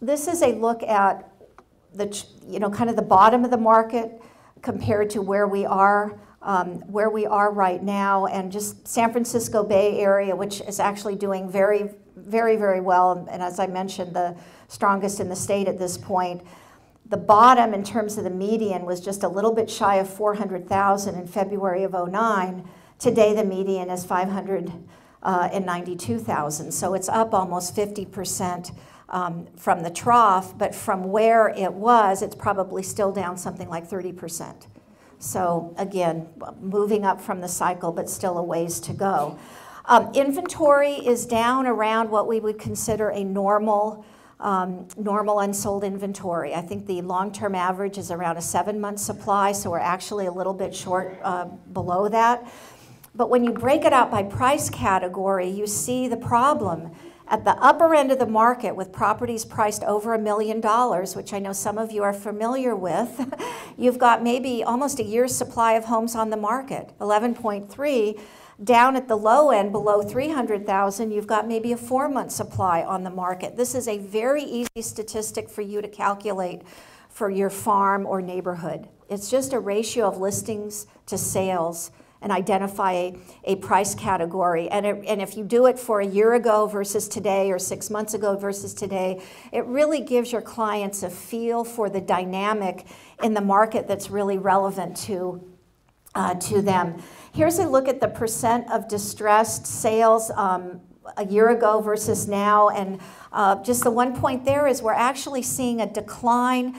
This is a look at the, kind of the bottom of the market compared to where we are right now, and just San Francisco Bay Area, which is actually doing very, very, very well, and as I mentioned, the strongest in the state at this point. The bottom in terms of the median was just a little bit shy of 400,000 in February of '09. Today the median is 592,000, so it's up almost 50%. From the trough, but from where it was, it's probably still down something like 30%. So again, moving up from the cycle, but still a ways to go. Inventory is down around what we would consider a normal unsold inventory. I think the long-term average is around a 7-month supply, so we're actually a little bit short below that. But when you break it out by price category, you see the problem. At the upper end of the market, with properties priced over $1 million, which I know some of you are familiar with, you've got maybe almost a year's supply of homes on the market, 11.3. Down at the low end, below 300,000, you've got maybe a 4-month supply on the market. This is a very easy statistic for you to calculate for your farm or neighborhood. It's just a ratio of listings to sales and identify a price category. And if you do it for a year ago versus today, or 6 months ago versus today, it really gives your clients a feel for the dynamic in the market that's really relevant to them. Here's a look at the percent of distressed sales a year ago versus now. And just the one point there is we're actually seeing a decline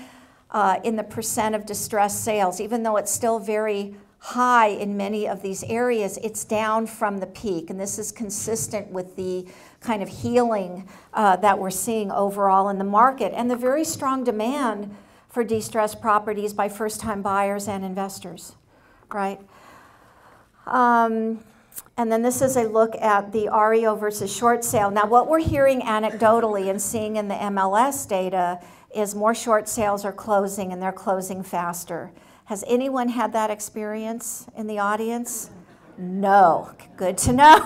in the percent of distressed sales, even though it's still very high in many of these areas. It's down from the peak, and this is consistent with the kind of healing that we're seeing overall in the market, and the very strong demand for distressed properties by first-time buyers and investors, right? And then this is a look at the REO versus short sale. Now, what we're hearing anecdotally and seeing in the MLS data is more short sales are closing, and they're closing faster. Has anyone had that experience in the audience? No. Good to know.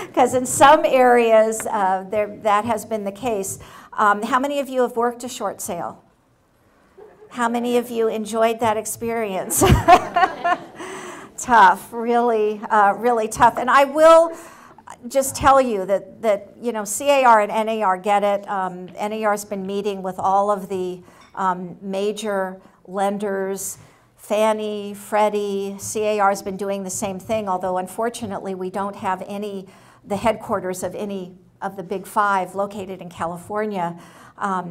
Because in some areas, that has been the case. How many of you have worked a short sale? How many of you enjoyed that experience? Tough, really, really tough. And I will just tell you that CAR and NAR get it. NAR's been meeting with all of the major lenders, Fannie, Freddie. CAR's been doing the same thing, although unfortunately we don't have the headquarters of any of the big 5 located in California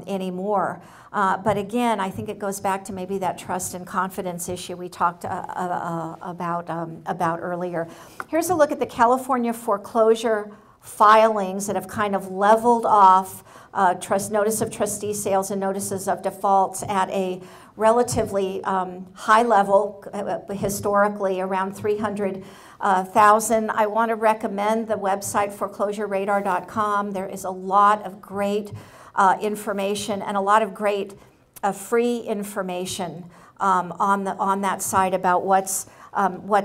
anymore. But again, I think it goes back to maybe that trust and confidence issue we talked about earlier. Here's a look at the California foreclosure filings that have kind of leveled off notice of trustee sales and notices of defaults at a relatively high level, historically around 300,000. I want to recommend the website foreclosureradar.com. There is a lot of great information and a lot of great free information on that site about what's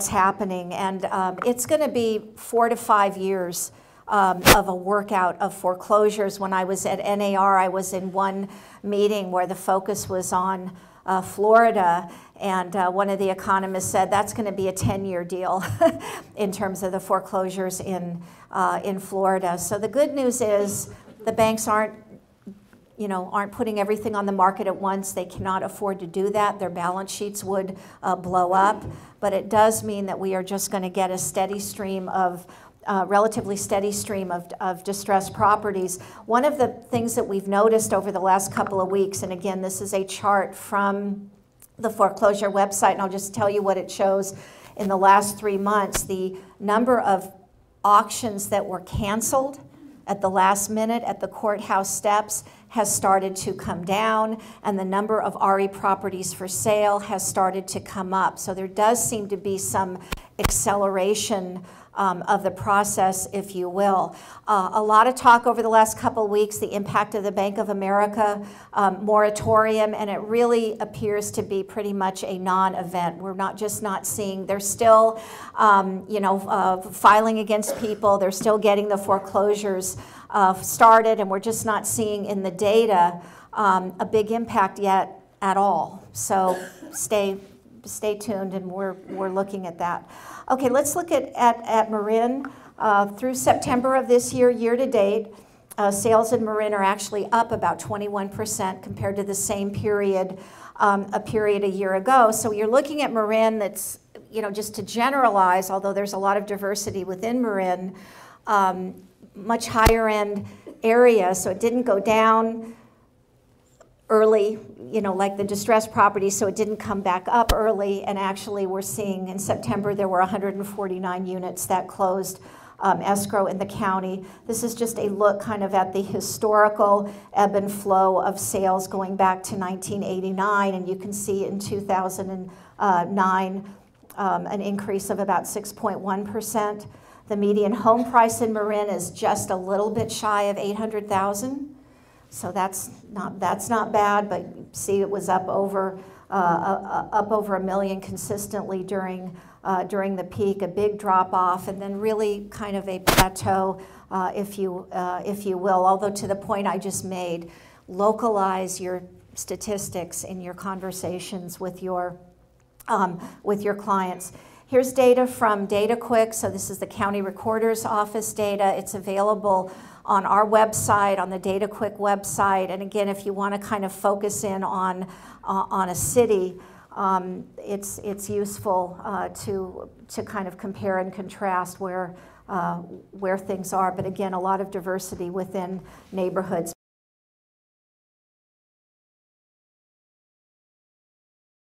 happening, and it's going to be 4 to 5 years of a workout of foreclosures. When I was at NAR, I was in one meeting where the focus was on Florida, and one of the economists said that's going to be a 10-year deal in terms of the foreclosures in Florida. So the good news is the banks aren't putting everything on the market at once. They cannot afford to do that. Their balance sheets would blow up, but it does mean that we are just going to get a steady stream of relatively steady stream of distressed properties. One of the things that we've noticed over the last couple of weeks, and again, this is a chart from the foreclosure website, and I'll just tell you what it shows. In the last 3 months, the number of auctions that were canceled at the last minute at the courthouse steps has started to come down, and the number of RE properties for sale has started to come up. So there does seem to be some acceleration of the process, if you will. A lot of talk over the last couple of weeks, the impact of the Bank of America moratorium, and it really appears to be pretty much a non-event. We're not seeing, they're still, filing against people. They're still getting the foreclosures started, and we're just not seeing in the data a big impact yet at all. So stay tuned, and we're looking at that. Okay, let's look at Marin. Through September of this year, year to date, sales in Marin are actually up about 21% compared to the same period a year ago. So you're looking at Marin that's, just to generalize, although there's a lot of diversity within Marin, much higher end area, so it didn't go down early, like the distressed property, so it didn't come back up early. And actually we're seeing in September there were 149 units that closed escrow in the county. This is just a look kind of at the historical ebb and flow of sales going back to 1989, and you can see in 2009 an increase of about 6.1%. The median home price in Marin is just a little bit shy of $800,000. So that's not bad, but you see it was up over $1 million consistently during the peak, a big drop off, and then really kind of a plateau, if you will. Although to the point I just made, localize your statistics in your conversations with your clients. Here's data from DataQuick. So this is the County Recorder's Office data. It's available on our website, on the DataQuick website. And again, if you want to kind of focus in on a city, it's useful to kind of compare and contrast where things are. But again, a lot of diversity within neighborhoods.